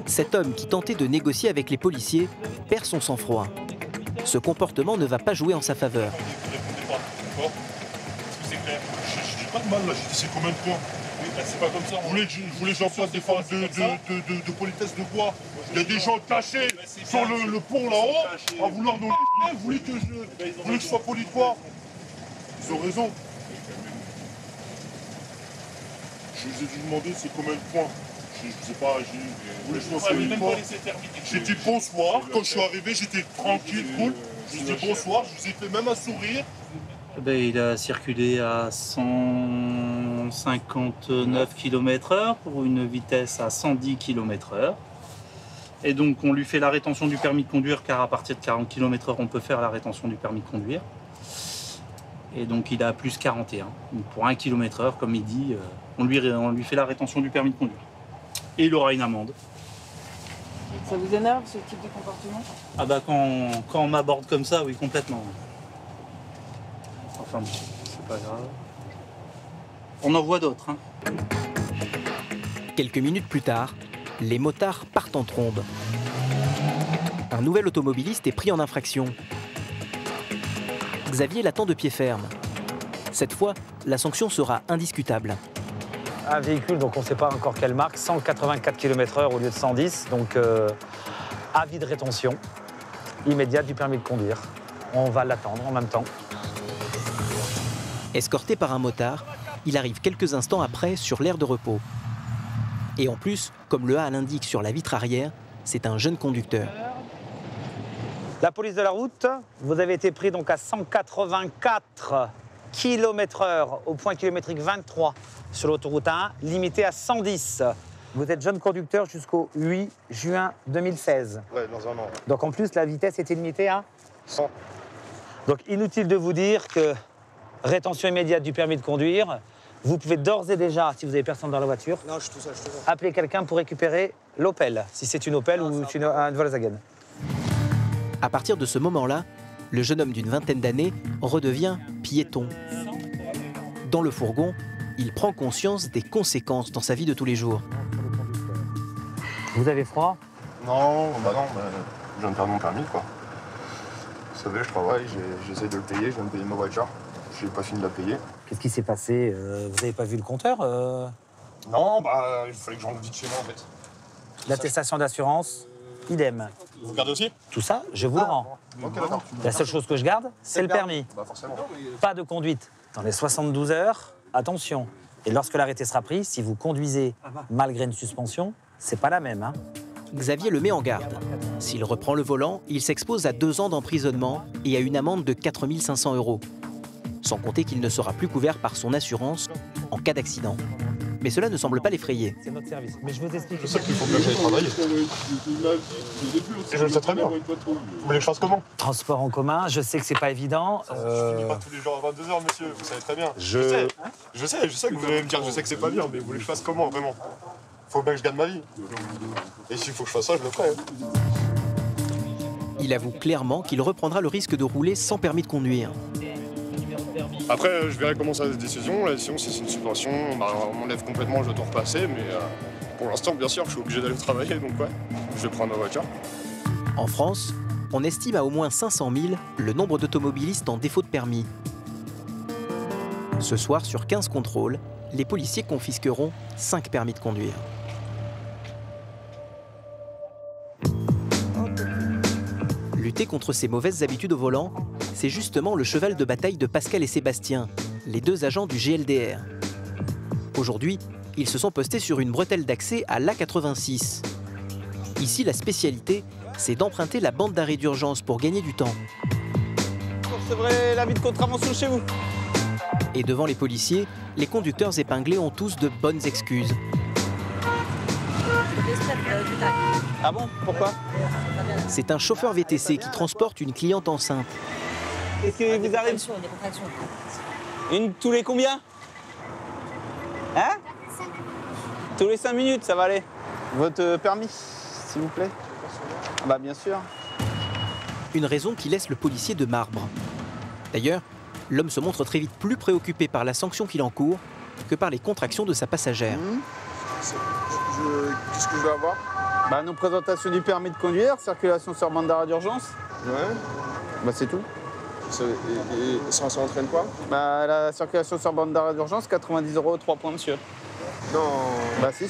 Cet homme qui tentait de négocier avec les policiers perd son sang-froid. Ce comportement ne va pas jouer en sa faveur. Je dis pas de mal là, j'ai dit c'est combien de points? C'est pas comme ça. Vous voulez que j'emploie des formes de politesse de quoi? Il y a des gens cachés sur le pont là-haut à vouloir nous vous voulez que je sois poli de quoi? Ils ont raison. Je vous ai dû demander c'est combien de points. Je sais pas, vous voulez que je sois poli de quoi? J'ai dit bonsoir, quand je suis arrivé j'étais tranquille, cool. Je vous ai dit bonsoir, je vous ai fait même un sourire. Ben, il a circulé à 159 km/h pour une vitesse à 110 km/h. Et donc on lui fait la rétention du permis de conduire car à partir de 40 km/h on peut faire la rétention du permis de conduire. Et donc il a plus 41. Donc pour 1 km/h, comme il dit, on lui fait la rétention du permis de conduire. Et il aura une amende. Ça vous énerve ce type de comportement? Ah bah quand on m'aborde comme ça, oui, complètement. Enfin, c'est pas grave. On en voit d'autres. Hein. Quelques minutes plus tard, les motards partent en trombe. Un nouvel automobiliste est pris en infraction. Xavier l'attend de pied ferme. Cette fois, la sanction sera indiscutable. Un véhicule, donc on ne sait pas encore quelle marque, 184 km/h au lieu de 110, donc avis de rétention immédiate du permis de conduire. On va l'attendre en même temps. Escorté par un motard, il arrive quelques instants après sur l'aire de repos. Et en plus, comme le A l'indique sur la vitre arrière, c'est un jeune conducteur. La police de la route, vous avez été pris donc à 184 km/h au point kilométrique 23 sur l'autoroute 1, limité à 110. Vous êtes jeune conducteur jusqu'au 8 juin 2016. Ouais, dans un an. Donc en plus, la vitesse était limitée à 100. Donc inutile de vous dire que rétention immédiate du permis de conduire, vous pouvez d'ores et déjà, si vous avez personne dans la voiture, Non, je suis tout seul, appeler quelqu'un pour récupérer l'Opel, si c'est une Opel ou un Volkswagen. À partir de ce moment-là, le jeune homme d'une vingtaine d'années redevient piéton. Dans le fourgon, il prend conscience des conséquences dans sa vie de tous les jours. Vous avez froid? Non, bah non, je viens de perdre mon permis, quoi. Vous savez, je travaille, j'essaie de le payer, je viens de payer ma voiture. Je n'ai pas fini de la payer. Qu'est-ce qui s'est passé? Vous n'avez pas vu le compteur? Non, bah, il fallait que j'enlève vite chez moi, en fait. L'attestation d'assurance, idem. Vous gardez aussi? Tout ça, je vous le rends. Ok, d'accord. La seule chose que je garde, c'est le permis. Bah, forcément. Pas de conduite dans les 72 heures. Attention. Et lorsque l'arrêté sera pris, si vous conduisez malgré une suspension, c'est pas la même. Hein. Xavier le met en garde. S'il reprend le volant, il s'expose à 2 ans d'emprisonnement et à une amende de 4 500 €. Sans compter qu'il ne sera plus couvert par son assurance en cas d'accident. Mais cela ne semble pas l'effrayer. C'est notre service. Mais je vous explique. C'est ça qu'il faut bien que j'aille travailler. Je le sais très bien. Vous voulez que je fasse comment? Transport en commun, je sais que c'est pas évident. Je finis pas tous les jours à 22 h, monsieur. Vous savez très bien. Je sais que vous allez me dire que je sais que c'est pas bien, mais vous voulez que je fasse comment, vraiment? Faut bien que je gagne ma vie. Et s'il faut que je fasse ça, je le ferai. Il avoue clairement qu'il reprendra le risque de rouler sans permis de conduire. Après, je verrai comment ça se décision. La décision, si c'est une suspension, on m'enlève complètement, je dois tout repasser. Mais pour l'instant, bien sûr, je suis obligé d'aller travailler, donc ouais, je vais prendre ma voiture. En France, on estime à au moins 500 000 le nombre d'automobilistes en défaut de permis. Ce soir, sur 15 contrôles, les policiers confisqueront 5 permis de conduire. Lutter contre ces mauvaises habitudes au volant, c'est justement le cheval de bataille de Pascal et Sébastien, les 2 agents du GLDR. Aujourd'hui, ils se sont postés sur une bretelle d'accès à l'A86. Ici, la spécialité, c'est d'emprunter la bande d'arrêt d'urgence pour gagner du temps. C'est vrai, l'avis de contravention chez vous. Et devant les policiers, les conducteurs épinglés ont tous de bonnes excuses. Ah bon? Pourquoi? C'est un chauffeur VTC qui transporte une cliente enceinte. Qu'est-ce qui vous arrive? Une tous les combien? Hein? Tous les 5 minutes, ça va aller. Votre permis, s'il vous plaît? Bah bien sûr. Une raison qui laisse le policier de marbre. D'ailleurs, l'homme se montre très vite plus préoccupé par la sanction qu'il encourt que par les contractions de sa passagère. Qu'est-ce que je vais avoir? Bah, nos présentations du permis de conduire, circulation sur bande d'arrêt d'urgence. Ouais. Bah c'est tout. Et ça entraîne quoi? Bah la circulation sur bande d'arrêt d'urgence, 90 €, 3 points monsieur. Non. Bah si.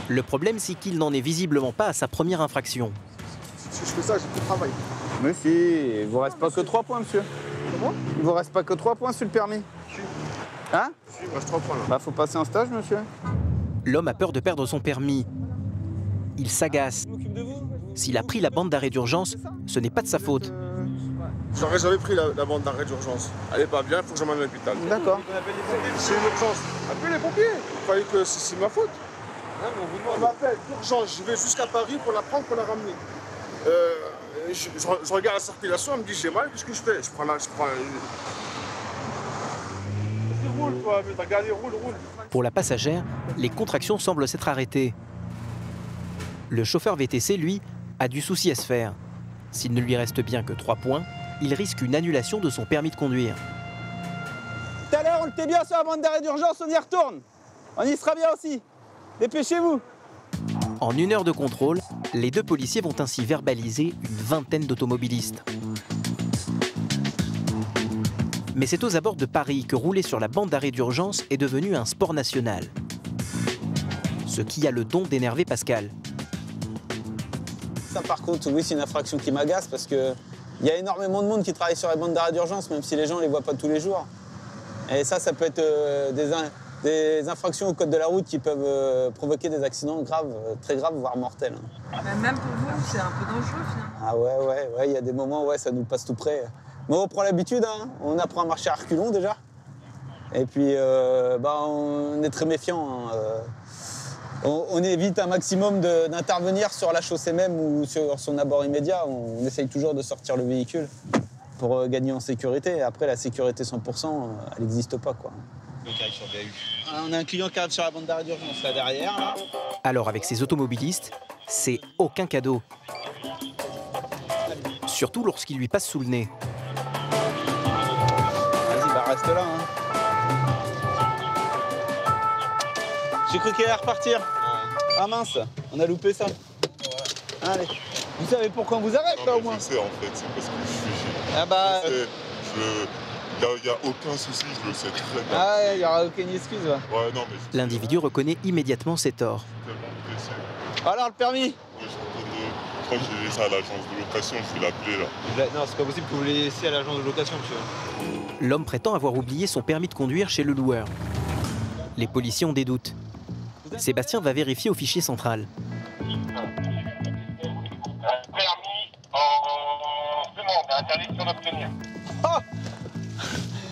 Le problème, c'est qu'il n'en est visiblement pas à sa première infraction. Si je fais ça, j'ai plus de travail. Mais si, il vous reste pas que 3 points monsieur. Comment? Il vous reste pas que 3 points sur le permis. Hein? Il me reste 3 points là. Bah faut passer un stage monsieur. L'homme a peur de perdre son permis. Il s'agace. S'il a pris la bande d'arrêt d'urgence, ce n'est pas de sa faute. J'aurais jamais pris la bande d'arrêt d'urgence. Elle est pas bien, il faut que j'emmène à l'hôpital. D'accord. C'est une urgence. Appelez les pompiers. Vous croyez que c'est ma faute? On m'appelle d'urgence, je vais jusqu'à Paris pour la prendre, pour la ramener. Je regarde la circulation, elle me dit j'ai mal, qu'est-ce que je fais? Je prends roule toi, mais t'as regardé, roule. Pour la passagère, les contractions semblent s'être arrêtées. Le chauffeur VTC, lui, a du souci à se faire. S'il ne lui reste bien que 3 points, il risque une annulation de son permis de conduire. Tout à l'heure, on était bien sur la bande d'arrêt d'urgence, on y retourne. On y sera bien aussi. Dépêchez-vous. En 1 heure de contrôle, les 2 policiers vont ainsi verbaliser une vingtaine d'automobilistes. Mais c'est aux abords de Paris que rouler sur la bande d'arrêt d'urgence est devenu un sport national. Ce qui a le don d'énerver Pascal. Ça par contre, oui, c'est une infraction qui m'agace parce qu'il y a énormément de monde qui travaille sur les bandes d'arrêt d'urgence, même si les gens ne les voient pas tous les jours. Et ça peut être des infractions au code de la route qui peuvent provoquer des accidents graves, très graves, voire mortels. Même pour vous, c'est un peu dangereux finalement. Ah ouais, il y a des moments où ça nous passe tout près. Mais on prend l'habitude, hein. On apprend à marcher à reculons déjà. Et puis, on est très méfiant. On évite un maximum d'intervenir sur la chaussée même ou sur son abord immédiat. On essaye toujours de sortir le véhicule pour gagner en sécurité. Après, la sécurité 100%, elle n'existe pas, quoi. On a un client qui arrive sur la bande d'arrêt d'urgence, là derrière. Là. Alors, avec ces automobilistes, c'est aucun cadeau. Surtout lorsqu'il lui passe sous le nez. Vas-y, reste là. Hein. J'ai cru qu'il allait repartir. Ah mince, on a loupé ça. Ouais. Allez. Vous savez pourquoi on vous arrête là au moins? Je sais en fait, c'est parce que je suis gêné. Ah bah. Il n'y a aucun souci, je le sais très bien. Ah ouais, il n'y aura aucune excuse. Ouais, non, mais l'individu reconnaît immédiatement ses torts. Alors le permis? Je crois que j'ai laissé à l'agence de location, je vais l'appeler là. Non, c'est pas possible que vous les laissiez à l'agence de location, monsieur. L'homme prétend avoir oublié son permis de conduire chez le loueur. Les policiers ont des doutes. Sébastien va vérifier au fichier central. Interdiction d'obtenir.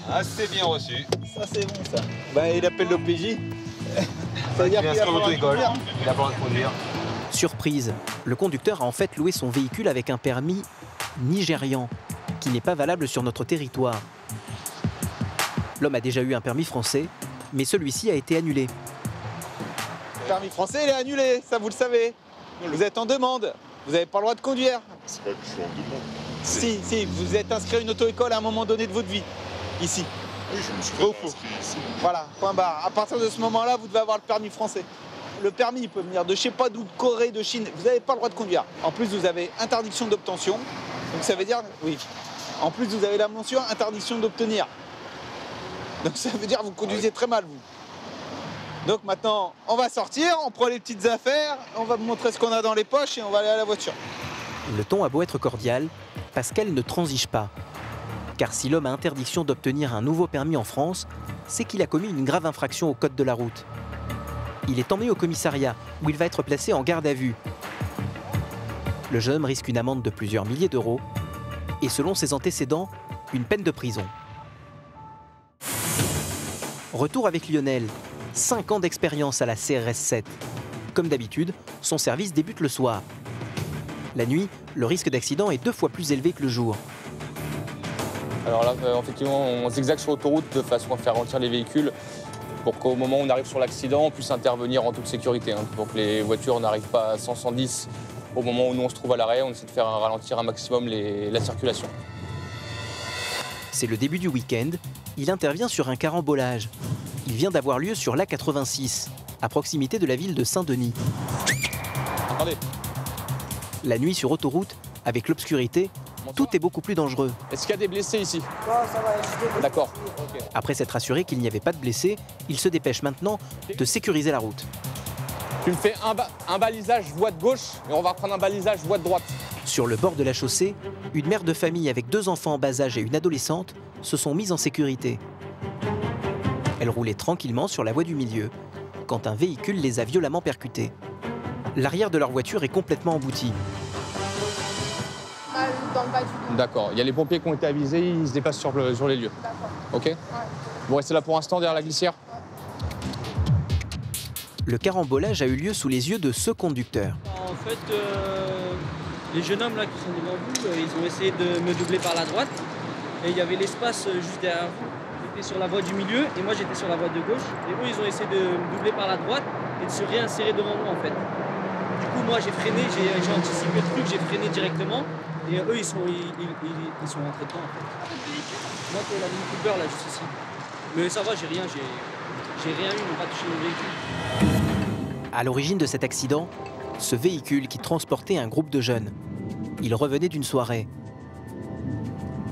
Ah, c'est bien reçu. Ça c'est bon ça. Bah il appelle l'OPJ. Ça veut dire qu'il a pas le droit de conduire. Il a pas le droit de conduire. Surprise, le conducteur a en fait loué son véhicule avec un permis nigérian, qui n'est pas valable sur notre territoire. L'homme a déjà eu un permis français, mais celui-ci a été annulé. Le permis français, il est annulé, ça vous le savez. Vous êtes en demande, vous n'avez pas le droit de conduire. C'est pas que je suis en demande. Si, vous êtes inscrit à une auto-école à un moment donné de votre vie, ici. Oui, je me suis inscrit ici. Voilà, point barre. À partir de ce moment-là, vous devez avoir le permis français. Le permis, il peut venir de je sais pas d'où, de Corée, de Chine. Vous n'avez pas le droit de conduire. En plus, vous avez interdiction d'obtention. Donc ça veut dire, oui. En plus, vous avez la mention interdiction d'obtenir. Donc ça veut dire que vous conduisez très mal, vous. Donc maintenant, on va sortir, on prend les petites affaires, on va vous montrer ce qu'on a dans les poches et on va aller à la voiture. Le ton a beau être cordial, Pascal ne transige pas. Car si l'homme a interdiction d'obtenir un nouveau permis en France, c'est qu'il a commis une grave infraction au code de la route. Il est emmené au commissariat, où il va être placé en garde à vue. Le jeune homme risque une amende de plusieurs milliers d'euros et, selon ses antécédents, une peine de prison. Retour avec Lionel, 5 ans d'expérience à la CRS 7. Comme d'habitude, son service débute le soir. La nuit, le risque d'accident est 2 fois plus élevé que le jour. Alors là, effectivement, on zigzague sur l'autoroute de façon à faire ralentir les véhicules pour qu'au moment où on arrive sur l'accident, on puisse intervenir en toute sécurité. Pour que les voitures n'arrivent pas à 100, 110 au moment où nous on se trouve à l'arrêt, on essaie de faire ralentir un maximum la circulation. C'est le début du week-end, il intervient sur un carambolage. Il vient d'avoir lieu sur l'A86, à proximité de la ville de Saint-Denis. Attendez. La nuit sur autoroute, avec l'obscurité, tout est beaucoup plus dangereux. Est-ce qu'il y a des blessés ici? Non, ça va, D'accord. Après s'être assuré qu'il n'y avait pas de blessés, il se dépêche maintenant de sécuriser la route. Tu me fais un balisage voie de gauche et on va prendre un balisage voie de droite. Sur le bord de la chaussée, une mère de famille avec 2 enfants en bas âge et une adolescente se sont mises en sécurité. Elles roulaient tranquillement sur la voie du milieu quand un véhicule les a violemment percutés. L'arrière de leur voiture est complètement embouti. Dans le bas du dos. D'accord. Il y a les pompiers qui ont été avisés, ils se déplacent sur les lieux. D'accord. Ok. Ouais. Vous restez là pour l'instant derrière la glissière. Le carambolage a eu lieu sous les yeux de ce conducteur. En fait, les jeunes hommes là qui sont devant vous, ils ont essayé de me doubler par la droite. Et il y avait l'espace juste derrière vous. J'étais sur la voie du milieu et moi j'étais sur la voie de gauche. Et eux, ils ont essayé de me doubler par la droite et de se réinsérer devant moi en fait. Du coup, moi j'ai freiné, j'ai anticipé le truc, j'ai freiné directement. Et eux, ils sont rentrés dedans en fait. Moi, c'est la Mini Cooper là, juste ici. Mais ça va, j'ai rien eu, ils n'ont pas touché mon véhicule. À l'origine de cet accident, ce véhicule qui transportait un groupe de jeunes. Ils revenaient d'une soirée.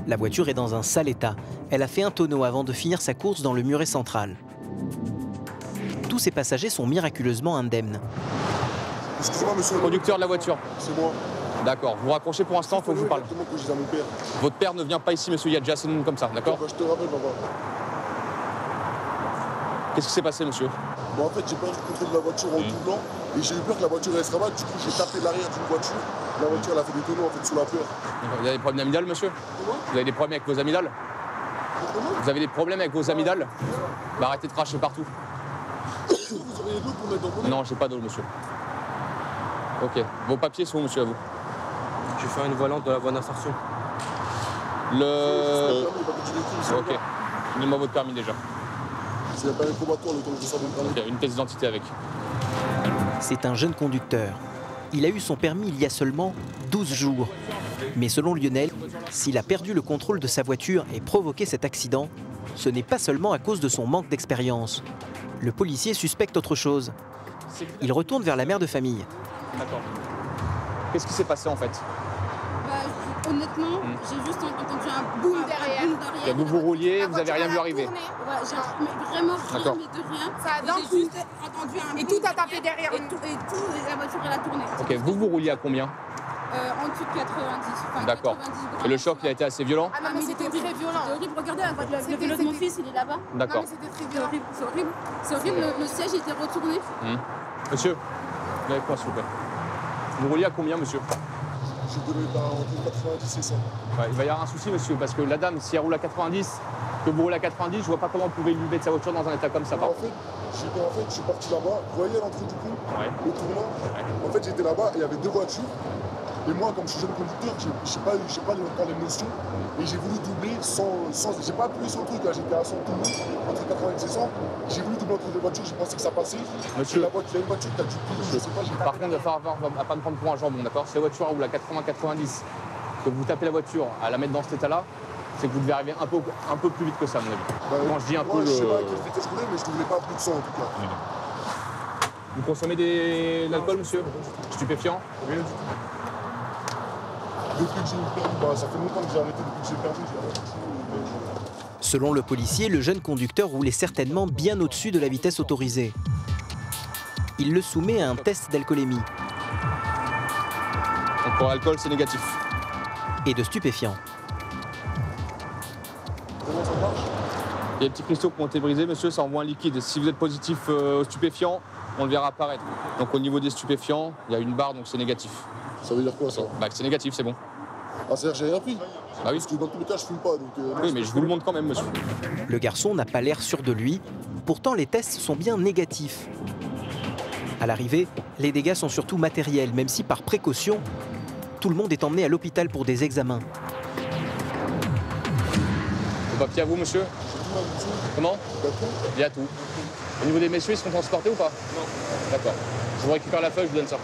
La voiture est dans un sale état. Elle a fait un tonneau avant de finir sa course dans le muret central. Tous ces passagers sont miraculeusement indemnes. Excusez-moi, monsieur. Conducteur de la voiture. C'est moi. D'accord. Vous raccrochez pour l'instant, il faut que je vous parle. Que je dise à mon père. Votre père ne vient pas ici, monsieur. Il y a déjà assez de monde comme ça, d'accord? Je te rappelle, papa. Qu'est-ce qui s'est passé, monsieur? Bon, en fait, j'ai perdu le contrôle de la voiture en doublant et j'ai eu peur que la voiture reste mal. Du coup, j'ai tapé l'arrière d'une voiture. La voiture, elle a fait des tonneaux en fait sous la peur. Vous avez des problèmes d'amygdale, monsieur? Vous avez des problèmes avec vos amygdales? Vous avez des problèmes avec vos amygdales? Bah, arrêtez de cracher partout. Vous auriez de l'eau pour mettre dans mon... Non, j'ai pas d'eau, monsieur. Ok. Vos papiers sont où, monsieur, à vous? J'ai fait une volante de la voie d'insertion. Ok. Donnez-moi votre permis déjà. C'est pas un combattant, le temps que je sors mon permis. Il y a une pièce d'identité avec. C'est un jeune conducteur. Il a eu son permis il y a seulement 12 jours. Mais selon Lionel, s'il a perdu le contrôle de sa voiture et provoqué cet accident, ce n'est pas seulement à cause de son manque d'expérience. Le policier suspecte autre chose. Il retourne vers la mère de famille. D'accord. Qu'est-ce qui s'est passé en fait? Honnêtement, j'ai juste entendu un boum derrière. Et vous rouliez, vous n'avez rien vu arriver? Ouais, j'ai vraiment rien, mais de rien. Ça a d'un coup. Juste entendu un boum. Et tout a tapé derrière. Et la voiture, elle a tourné. Ok, vous rouliez à combien? En dessous de 90. Enfin, d'accord. 90 Et le choc, il a été assez violent? Ah non, mais c'était très violent. C'était horrible. Regardez, le vélo de mon fils, il est là-bas. D'accord. Non, mais c'était très violent. C'est horrible. C'est horrible. Le siège était retourné. Monsieur, vous avez quoi, s'il vous plaît? Vous rouliez à combien, monsieur? Je devais être entre 90 et 100. Ouais, il va y avoir un souci, monsieur, parce que la dame, si elle roule à 90, que vous roulez à 90, je vois pas comment vous pouvez lui mettre sa voiture dans un état comme ça. En fait, je suis parti là-bas. Vous voyez l'entrée du pont, le tournant. En fait, j'étais là-bas et il y avait 2 voitures. Et moi, comme je suis jeune conducteur, j'ai pas encore les notions. Et j'ai voulu doubler sans j'ai pas appuyé sur le truc, là, j'étais à 100 tout le monde, entre 90 et 100. J'ai voulu doubler entre 2 voitures, j'ai pensé que ça passait. Monsieur, il y a une voiture qui a dû couler, je sais pas. Par contre, il va falloir pas me prendre pour un jambon, d'accord? Si la voiture roule à 80-90, que vous tapez la voiture à la mettre dans cet état-là, c'est que vous devez arriver un peu plus vite que ça, à mon avis. Quand je dis un peu. Je sais pas à quelle vitesse je roulais, mais je ne voulais pas plus de 100 en tout cas. Vous consommez de l'alcool, monsieur? Stupéfiant? Rien du tout. Depuis que j'ai eu le permis, ça fait longtemps que j'ai arrêté, depuis que j'ai perdu, j'ai arrêté. Selon le policier, le jeune conducteur roulait certainement bien au-dessus de la vitesse autorisée. Il le soumet à un test d'alcoolémie. Donc pour l'alcool, c'est négatif. Et de stupéfiants. Comment ça marche? Il y a des petits cristaux qui ont été brisés, monsieur, ça envoie un liquide. Si vous êtes positif aux stupéfiants, on le verra apparaître. Donc au niveau des stupéfiants, il y a une barre, donc c'est négatif. Ça veut dire quoi, ça? Bah, c'est négatif, c'est bon. Ah, c'est-à-dire que j'ai rien pris? Bah oui. Parce que dans tous les cas, je fume pas, donc... oui, mais je vous le montre quand même, monsieur. Le garçon n'a pas l'air sûr de lui. Pourtant, les tests sont bien négatifs. À l'arrivée, les dégâts sont surtout matériels, même si par précaution, tout le monde est emmené à l'hôpital pour des examens. Vos papiers à vous, monsieur? Comment? Il y a tout. Au niveau des messieurs, ils seront transportés ou pas? Non. D'accord. Je vous récupère la feuille, je vous donne ça.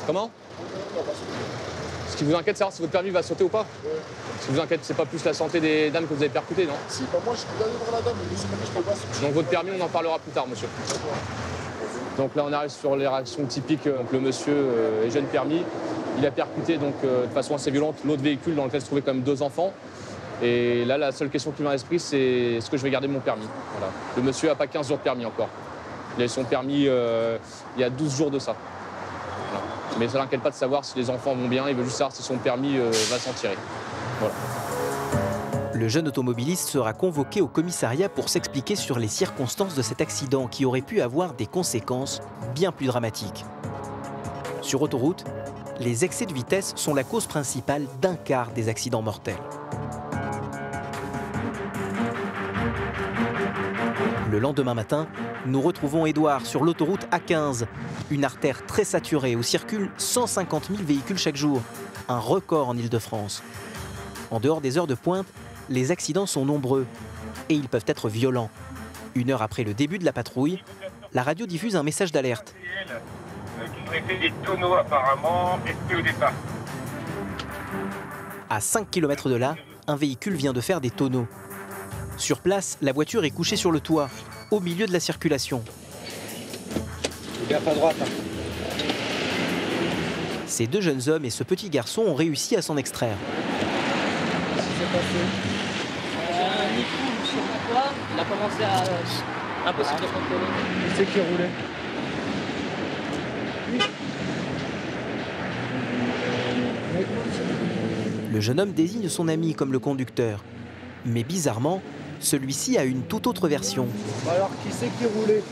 Comment? Ce qui vous inquiète, c'est savoir si votre permis va sauter ou pas? Ce qui vous inquiète, c'est pas plus la santé des dames que vous avez percutées, non? C'est pas moi, je peux aller voir la dame, mais je peux pas. Donc votre permis, on en parlera plus tard, monsieur. Donc là, on arrive sur les réactions typiques. Donc, le monsieur est jeune permis. Il a percuté donc, de façon assez violente l'autre véhicule dans lequel se trouvaient quand même 2 enfants. Et là, la seule question qui me vient à l'esprit, c'est est-ce que je vais garder mon permis? Voilà. Le monsieur n'a pas 15 jours de permis encore. Il a eu son permis il y a 12 jours de ça. Voilà. Mais ça ne l'inquiète pas de savoir si les enfants vont bien. Il veut juste savoir si son permis va s'en tirer. Voilà. Le jeune automobiliste sera convoqué au commissariat pour s'expliquer sur les circonstances de cet accident qui aurait pu avoir des conséquences bien plus dramatiques. Sur autoroute, les excès de vitesse sont la cause principale d'un quart des accidents mortels. Le lendemain matin, nous retrouvons Édouard sur l'autoroute A15, une artère très saturée où circulent 150 000 véhicules chaque jour, un record en Île-de-France. En dehors des heures de pointe, les accidents sont nombreux et ils peuvent être violents. 1 heure après le début de la patrouille, la radio diffuse un message d'alerte. Qui traitait des tonneaux apparemment, et au départ. À 5 km de là, un véhicule vient de faire des tonneaux. Sur place, la voiture est couchée sur le toit, au milieu de la circulation. Gaffe à droite. Ces 2 jeunes hommes et ce petit garçon ont réussi à s'en extraire. Un époux sur le toit, il a commencé à... Impossible de contrôler. Qui c'est qui roulait? Le jeune homme désigne son ami comme le conducteur. Mais bizarrement, celui-ci a une toute autre version. Alors, qui c'est qui roulait?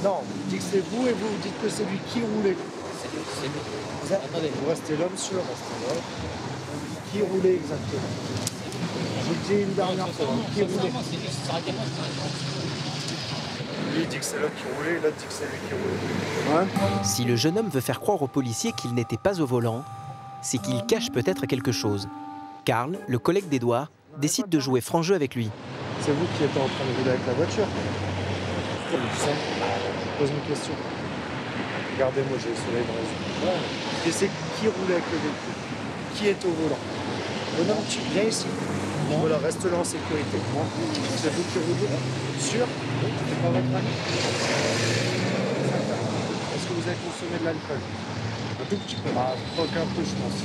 Non, je dis que c'est vous et vous dites que c'est lui qui roulait. C'est lui. Attendez. Vous restez là, monsieur, restez là. Qui roulait exactement? J'ai dit une dernière fois qui roulait. Lui dit que c'est l'autre qui roulait, l'autre dit que c'est lui qui roulait. Ouais. Si le jeune homme veut faire croire aux policiers qu'il n'était pas au volant, c'est qu'il cache peut-être quelque chose. Karl, le collègue d'Édouard, décide de jouer franc jeu avec lui. C'est vous qui êtes en train de rouler avec la voiture? Je pose une question. Regardez-moi, j'ai le soleil dans les yeux. Et c'est qui roulait avec le véhicule? Qui est au volant? Bonhomme, tu viens ici. Voilà, reste là en sécurité. C'est vous qui roulez? Sûr? C'est pas votre ami? Est-ce que vous avez consommé de l'alcool? Un tout petit peu. Ah, pas qu'un peu, je pense.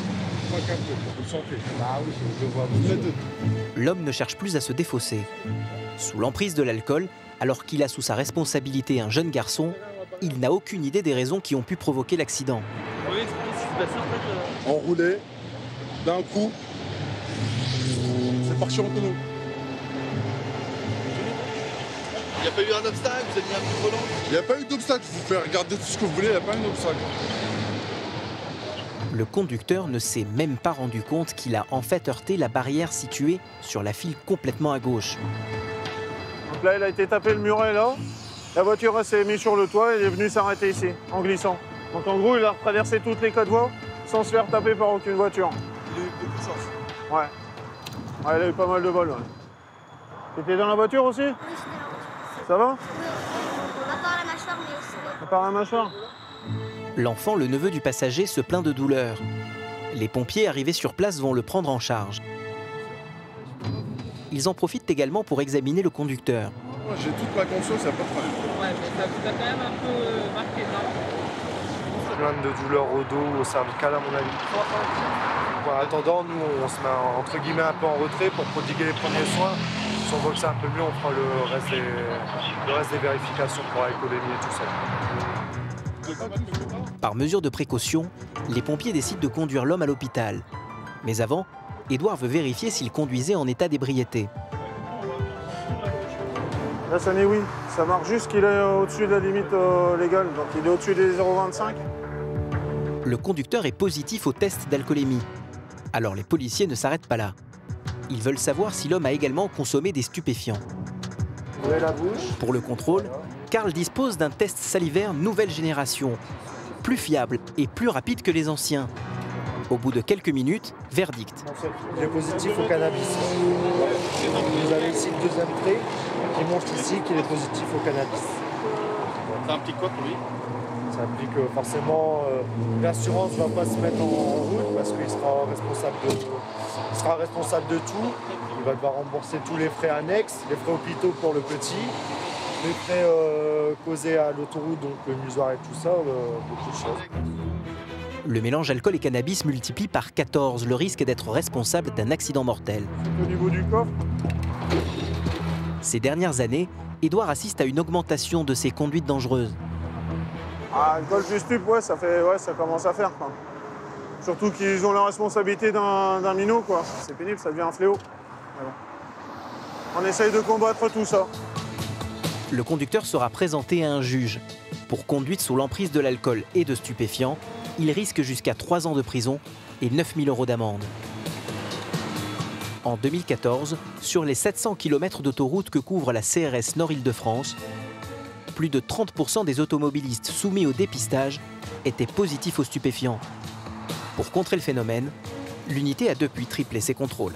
Pas qu'un peu, vous le sentez? Ah oui, je le vois. Vous êtes... L'homme ne cherche plus à se défausser. Sous l'emprise de l'alcool, alors qu'il a sous sa responsabilité un jeune garçon, il n'a aucune idée des raisons qui ont pu provoquer l'accident. On roulait, d'un coup, c'est parti en tonneau. Il n'y a pas eu un obstacle? Vous avez mis un coup de volant? Il n'y a pas eu d'obstacle, vous pouvez regarder tout ce que vous voulez, il n'y a pas eu d'obstacle. Le conducteur ne s'est même pas rendu compte qu'il a en fait heurté la barrière située sur la file complètement à gauche. Donc là, il a été tapé le muret là. La voiture s'est mise sur le toit et il est venu s'arrêter ici, en glissant. Donc en gros, il a traversé toutes les 4 voies sans se faire taper par aucune voiture. Il a eu beaucoup de chance. Ouais. Ouais, il a eu pas mal de bol. Ouais. T'étais dans la voiture aussi? Oui, j'étais dans la voiture. Ça va? À part la mâchoire, mais aussi. À part la mâchoire? L'enfant, le neveu du passager, se plaint de douleur. Les pompiers arrivés sur place vont le prendre en charge. Ils en profitent également pour examiner le conducteur. Moi, j'ai toute ma conscience, il n'y a pas de problème. Ouais, mais ça vous a quand même un peu marqué, non? Plainte de douleur au dos, au cervical à mon avis. En attendant, nous on se met entre guillemets un peu en retrait pour prodiguer les premiers soins. Si on voit que c'est un peu mieux, on fera le reste des vérifications pour alcoolémie et tout ça. Par mesure de précaution, les pompiers décident de conduire l'homme à l'hôpital. Mais avant, Édouard veut vérifier s'il conduisait en état d'ébriété. Là, ça n'est oui. Ça marque juste qu'il est au-dessus de la limite légale. Donc il est au-dessus des 0,25. Le conducteur est positif au test d'alcoolémie. Alors les policiers ne s'arrêtent pas là. Ils veulent savoir si l'homme a également consommé des stupéfiants. Ouvrez la bouche. Pour le contrôle, Karl dispose d'un test salivaire nouvelle génération, plus fiable et plus rapide que les anciens. Au bout de quelques minutes, verdict. Il est positif au cannabis. Vous avez ici le deuxième trait qui montre ici qu'il est positif au cannabis. Ça implique quoi pour lui? Ça implique que forcément l'assurance ne va pas se mettre en route parce qu'il sera responsable de tout. Il va devoir rembourser tous les frais annexes, les frais hôpitaux pour le petit. Les frais causés à l'autoroute, donc le musoir et tout ça, beaucoup de choses. Le mélange alcool et cannabis multiplie par 14 le risque d'être responsable d'un accident mortel. Au niveau du coffre. Ces dernières années, Édouard assiste à une augmentation de ses conduites dangereuses. Ah, alcool plus stup, ça commence à faire, quoi. Surtout qu'ils ont la responsabilité d'un minot, quoi. C'est pénible, ça devient un fléau. On essaye de combattre tout ça. Le conducteur sera présenté à un juge. Pour conduite sous l'emprise de l'alcool et de stupéfiants, il risque jusqu'à 3 ans de prison et 9 000 € d'amende. En 2014, sur les 700 km d'autoroute que couvre la CRS Nord-Île-de-France, plus de 30% des automobilistes soumis au dépistage étaient positifs aux stupéfiants. Pour contrer le phénomène, l'unité a depuis triplé ses contrôles.